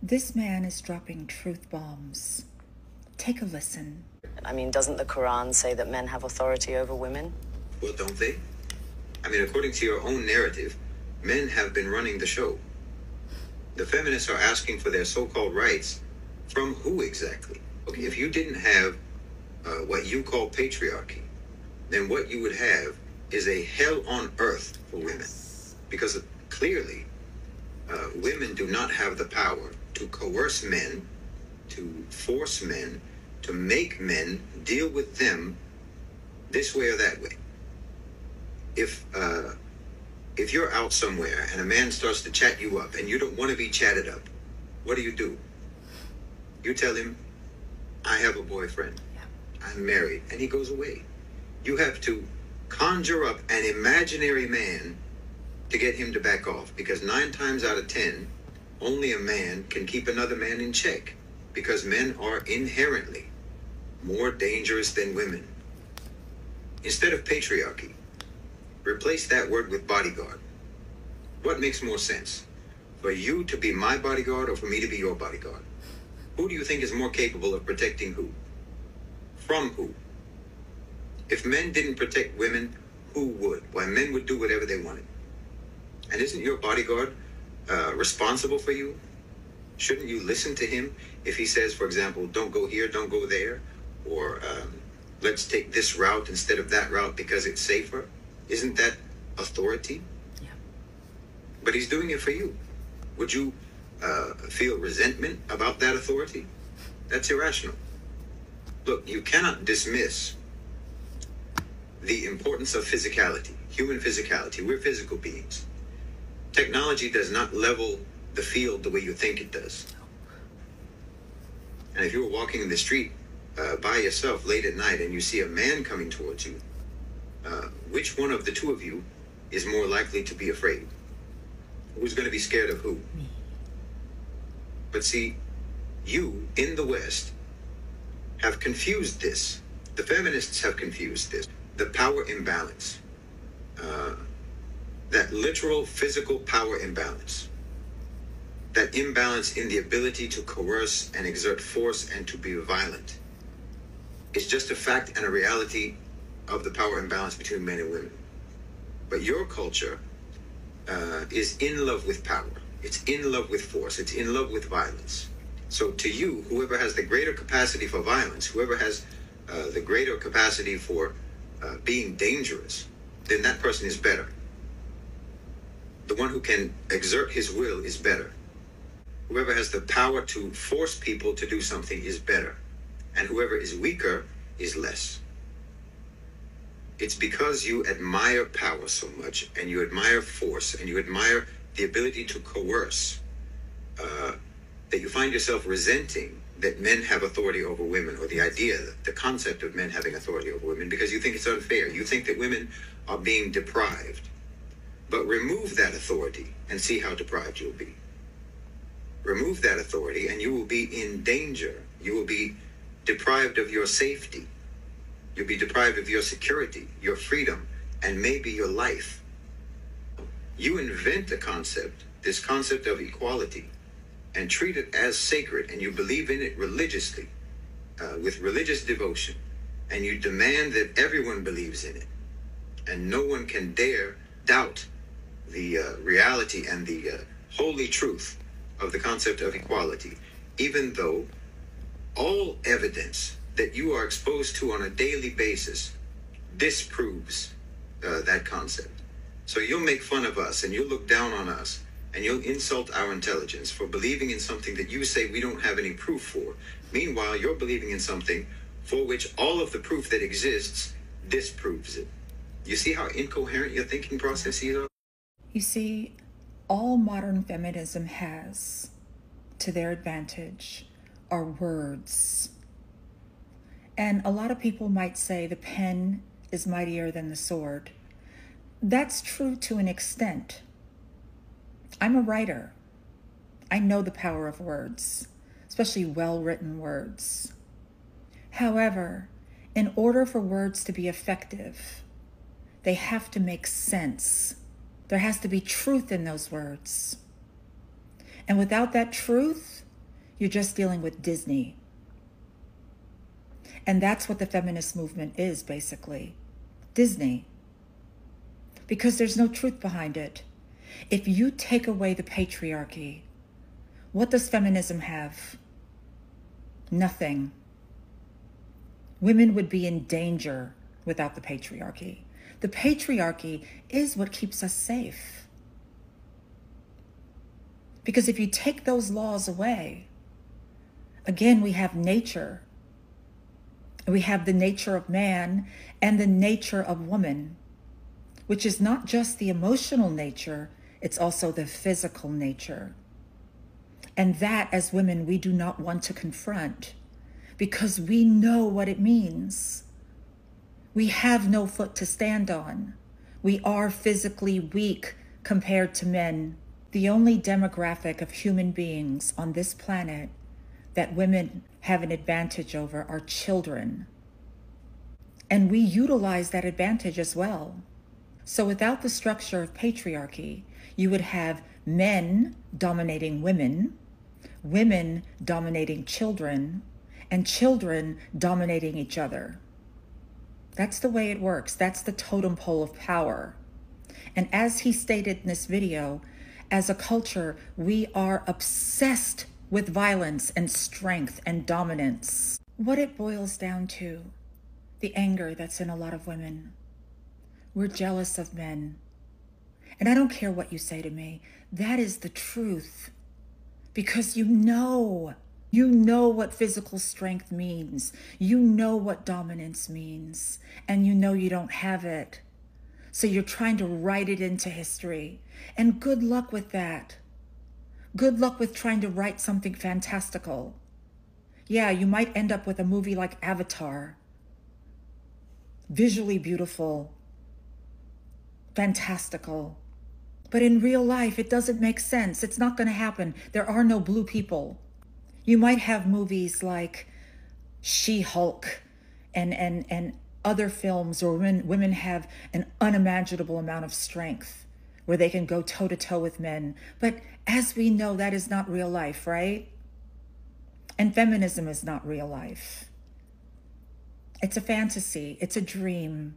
This man is dropping truth bombs. Take a listen. I mean, doesn't the Quran say that men have authority over women? Well, don't they? I mean, according to your own narrative, men have been running the show. The feminists are asking for their so-called rights from who exactly? Okay, if you didn't have what you call patriarchy, then what you would have is a hell on earth for women. Because clearly, women do not have the power to coerce men, to force men, to make men deal with them this way or that way. If you're out somewhere and a man starts to chat you up and you don't want to be chatted up, what do? You tell him, I have a boyfriend, I'm married, and he goes away. You have to conjure up an imaginary man to get him to back off, because 9 times out of 10, only a man can keep another man in check, because men are inherently more dangerous than women. Instead of patriarchy, replace that word with bodyguard. What makes more sense? For you to be my bodyguard or for me to be your bodyguard? Who do you think is more capable of protecting who? From who? If men didn't protect women, who would? Why, men would do whatever they wanted. And isn't your bodyguard responsible for you? Shouldn't you listen to him if he says, for example, don't go here, don't go there, or let's take this route instead of that route because it's safer? Isn't that authority? Yeah. But he's doing it for you. Would you feel resentment about that authority? That's irrational. Look, you cannot dismiss the importance of physicality, human physicality. We're physical beings. Technology does not level the field the way you think it does. And if you were walking in the street by yourself late at night and you see a man coming towards you, which one of the two of you is more likely to be afraid? Who's going to be scared of who? Me. But see, you in the West have confused this. The feminists have confused this. The power imbalance. That literal physical power imbalance. That imbalance in the ability to coerce and exert force and to be violent. It's just a fact and a reality of the power imbalance between men and women. But your culture is in love with power. It's in love with force. It's in love with violence. So to you, whoever has the greater capacity for violence, whoever has the greater capacity for being dangerous, then that person is better. The one who can exert his will is better. Whoever has the power to force people to do something is better. And whoever is weaker is less. It's because you admire power so much, and you admire force, and you admire the ability to coerce, that you find yourself resenting that men have authority over women, or the idea, the concept of men having authority over women, because you think it's unfair. You think that women are being deprived. But remove that authority and see how deprived you'll be. Remove that authority and you will be in danger. You will be deprived of your safety. You'll be deprived of your security, your freedom, and maybe your life. You invent a concept, this concept of equality, and treat it as sacred, and you believe in it religiously, with religious devotion, and you demand that everyone believes in it, and no one can dare doubt the reality and the holy truth of the concept of equality, even though all evidence that you are exposed to on a daily basis disproves that concept. So you'll make fun of us and you'll look down on us and you'll insult our intelligence for believing in something that you say we don't have any proof for. Meanwhile, you're believing in something for which all of the proof that exists disproves it. You see how incoherent your thinking processes are? You see, all modern feminism has to their advantage are words. And a lot of people might say the pen is mightier than the sword. That's true to an extent. I'm a writer. I know the power of words, especially well-written words. However, in order for words to be effective, they have to make sense. There has to be truth in those words. And without that truth, You're just dealing with Disney. And that's what the feminist movement is, basically. Disney. Because there's no truth behind it. If you take away the patriarchy, what does feminism have? Nothing. Women would be in danger without the patriarchy. The patriarchy is what keeps us safe. Because if you take those laws away, again, we have nature. We have the nature of man and the nature of woman, which is not just the emotional nature, it's also the physical nature. And that, as women, we do not want to confront because we know what it means. We have no foot to stand on. We are physically weak compared to men. The only demographic of human beings on this planet that women have an advantage over are children. And we utilize that advantage as well. So without the structure of patriarchy, you would have men dominating women, women dominating children, and children dominating each other. That's the way it works. That's the totem pole of power. And as he stated in this video, as a culture, we are obsessed with violence and strength and dominance. What it boils down to, the anger that's in a lot of women. We're jealous of men. And I don't care what you say to me. That is the truth. Because you know what physical strength means. You know what dominance means. And you know you don't have it. So you're trying to write it into history. And good luck with that. Good luck with trying to write something fantastical. Yeah, you might end up with a movie like Avatar. Visually beautiful. Fantastical. But in real life, it doesn't make sense. It's not going to happen. There are no blue people. You might have movies like She-Hulk and other films where women have an unimaginable amount of strength where they can go toe-to-toe with men. But as we know, that is not real life, right? And feminism is not real life. It's a fantasy. It's a dream.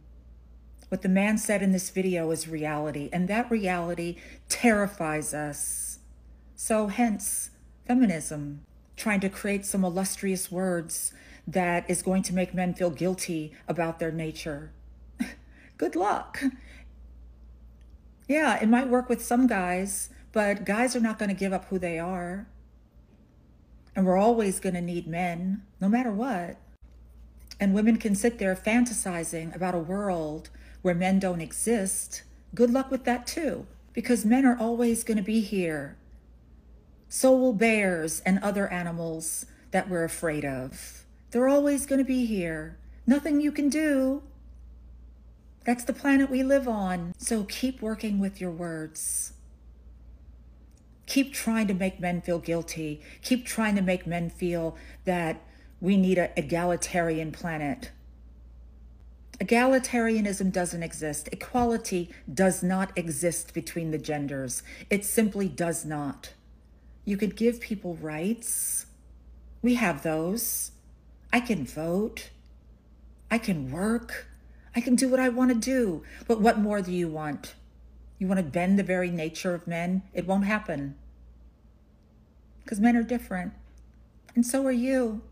What the man said in this video is reality, and that reality terrifies us. So hence, feminism, trying to create some illustrious words that is going to make men feel guilty about their nature. Good luck. Yeah, it might work with some guys, but guys are not going to give up who they are. And we're always going to need men, no matter what. And women can sit there fantasizing about a world where men don't exist. Good luck with that too, because men are always going to be here. So will bears and other animals that we're afraid of. They're always going to be here. Nothing you can do. That's the planet we live on. So keep working with your words. Keep trying to make men feel guilty. Keep trying to make men feel that we need an egalitarian planet. Egalitarianism doesn't exist. Equality does not exist between the genders. It simply does not. You could give people rights. We have those. I can vote. I can work. I can do what I want to do. But what more do you want? You want to bend the very nature of men? It won't happen. Because men are different. And so are you.